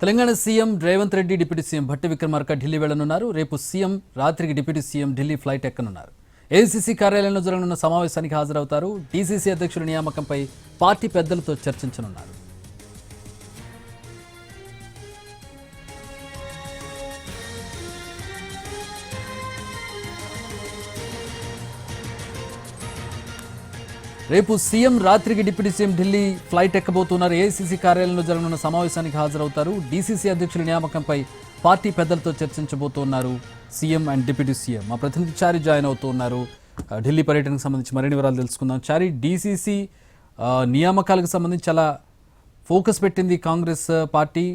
Telangana CM Revanth Reddy deputy CM Bhatti Vikramarka Delhi వెళ్లనున్నారు. రేపు CM రాత్రికి డిప్యూటీ సీఎం ఢిల్లీ ఫ్లైట్ ఎక్కనున్నారు. ఏఐసీసీ కార్యాలయంలో జరగనున్న సమావేశానికి హాజరవుతారు. డీసీసీ అధ్యక్షుల నియామకంపై పార్టీ పెద్దలతో చర్చించనున్నారు. రేపు సీఎం రాత్రికి డిప్యూటీ సీఎం ఢిల్లీ ఫ్లైట్ ఎక్కబోతున్నారు. ఏఐసీసీ కార్యాలయంలో జరగనున్న సమావేశానికి హాజరవుతారు. డీసీసీ అధ్యక్షుల నియామకంపై పార్టీ పెద్దలతో చర్చించబోతున్నారు సీఎం అండ్ డిప్యూటీ సీఎం. మా ప్రతినిధి చారి జాయిన్ అవుతున్నారు. ఢిల్లీ పర్యటనకు సంబంధించి మరిన్ని వివరాలు తెలుసుకుందాం. చారి, డీసీసీ నియామకాలకు సంబంధించి చాలా ఫోకస్ పెట్టింది కాంగ్రెస్ పార్టీ.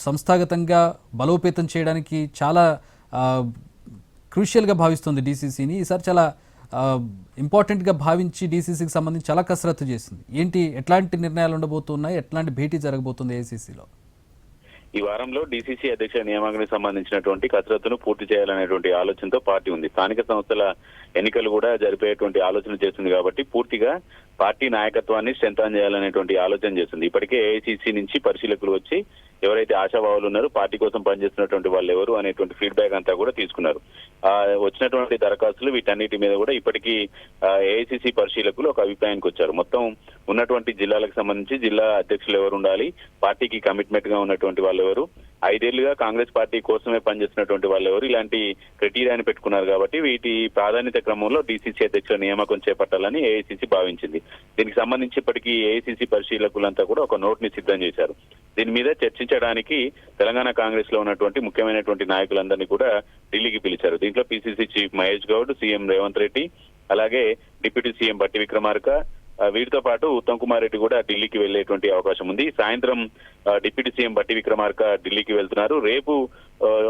సంస్థాగతంగా బలోపేతం చేయడానికి చాలా క్రూషియల్గా భావిస్తుంది డీసీసీని. ఈసారి చాలా ఇంపార్టెంట్గా భావించి డీసీసీకి సంబంధించి చాలా కసరత్తు చేసింది. ఏంటి, ఎట్లాంటి నిర్ణయాలు ఉండబోతున్నాయి, ఎట్లాంటి భేటీ జరగబోతుంది ఏఐసీసీలో? ఈ వారంలో డీసీసీ అధ్యక్ష నియామకానికి సంబంధించినటువంటి కసరత్తును పూర్తి చేయాలనేటువంటి ఆలోచనతో పార్టీ ఉంది. స్థానిక సంస్థల ఎన్నికలు కూడా జరిపేటువంటి ఆలోచన చేస్తుంది కాబట్టి పూర్తిగా పార్టీ నాయకత్వాన్ని స్ట్రెంథన్ చేయాలనేటువంటి ఆలోచన చేస్తుంది. ఇప్పటికే ఏఐసీసీ నుంచి పరిశీలకులు వచ్చి ఎవరైతే ఆశావాహులు ఉన్నారో పార్టీ కోసం పనిచేస్తున్నటువంటి వాళ్ళు ఎవరు అనేటువంటి ఫీడ్బ్యాక్ అంతా కూడా తీసుకున్నారు. వచ్చినటువంటి దరఖాస్తులు వీటన్నిటి మీద కూడా ఇప్పటికీ ఏఐసీసీ పరిశీలకులు ఒక అభిప్రాయానికి వచ్చారు. మొత్తం ఉన్నటువంటి జిల్లాలకు సంబంధించి జిల్లా అధ్యక్షులు ఎవరు ఉండాలి, పార్టీకి కమిట్మెంట్ గా ఉన్నటువంటి వాళ్ళు ఎవరు, 5 ఏళ్లుగా కాంగ్రెస్ పార్టీ కోసమే పనిచేస్తున్నటువంటి వాళ్ళు ఎవరు, ఇలాంటి క్రైటీరియాని పెట్టుకున్నారు. కాబట్టి వీటి ప్రాధాన్యత క్రమంలో డీసీసీ అధ్యక్షుల నియామకం చేపట్టాలని ఏఐసీసీ భావించింది. దీనికి సంబంధించి ఇప్పటికీ ఏఐసీసీ పరిశీలకులంతా కూడా ఒక నోట్ ని సిద్ధం చేశారు. దీని మీద చర్చించడానికి తెలంగాణ కాంగ్రెస్ లో ఉన్నటువంటి ముఖ్యమైనటువంటి నాయకులందరినీ కూడా ఢిల్లీకి పిలిచారు. దీంట్లో PCC chief Mahesh Goud, CM Revanth Reddy, అలాగే డిప్యూటీ సీఎం భట్టి విక్రమార్క, వీటితో పాటు ఉత్తమ్ కుమార్ రెడ్డి కూడా ఢిల్లీకి వెళ్లేటువంటి అవకాశం ఉంది. సాయంత్రం డిప్యూటీ సీఎం భట్టి విక్రమార్క ఢిల్లీకి వెళ్తున్నారు. రేపు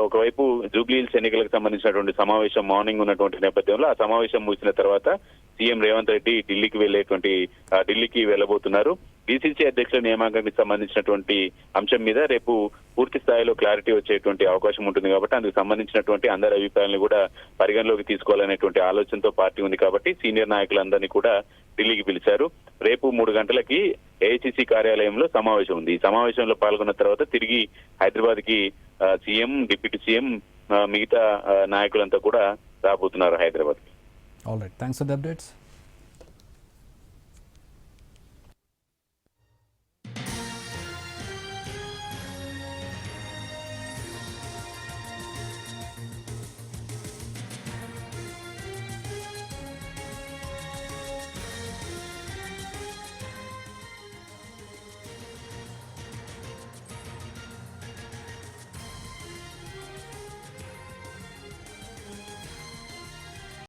ఒకవైపు జూబ్లీహిల్స్ ఎన్నికలకు సంబంధించినటువంటి సమావేశం మార్నింగ్ ఉన్నటువంటి నేపథ్యంలో ఆ సమావేశం ముగిసిన తర్వాత సీఎం రేవంత్ రెడ్డి ఢిల్లీకి వెళ్లబోతున్నారు. డీసీసీ అధ్యక్షుల నియామకానికి సంబంధించినటువంటి అంశం మీద రేపు పూర్తి స్థాయిలో క్లారిటీ వచ్చేటువంటి అవకాశం ఉంటుంది. కాబట్టి అందుకు సంబంధించినటువంటి అందరి అభిప్రాయాలను కూడా పరిగణలోకి తీసుకోవాలనేటువంటి ఆలోచనతో పార్టీ ఉంది. కాబట్టి సీనియర్ నాయకులందరినీ కూడా ఢిల్లీకి పిలిచారు. రేపు 3 గంటలకి ఏఐసీసీ కార్యాలయంలో సమావేశం ఉంది. ఈ సమావేశంలో పాల్గొన్న తర్వాత తిరిగి హైదరాబాద్ కి సీఎం, డిప్యూటీ సీఎం, మిగతా నాయకులంతా కూడా రాబోతున్నారు హైదరాబాద్ కి. All right, thanks for the updates.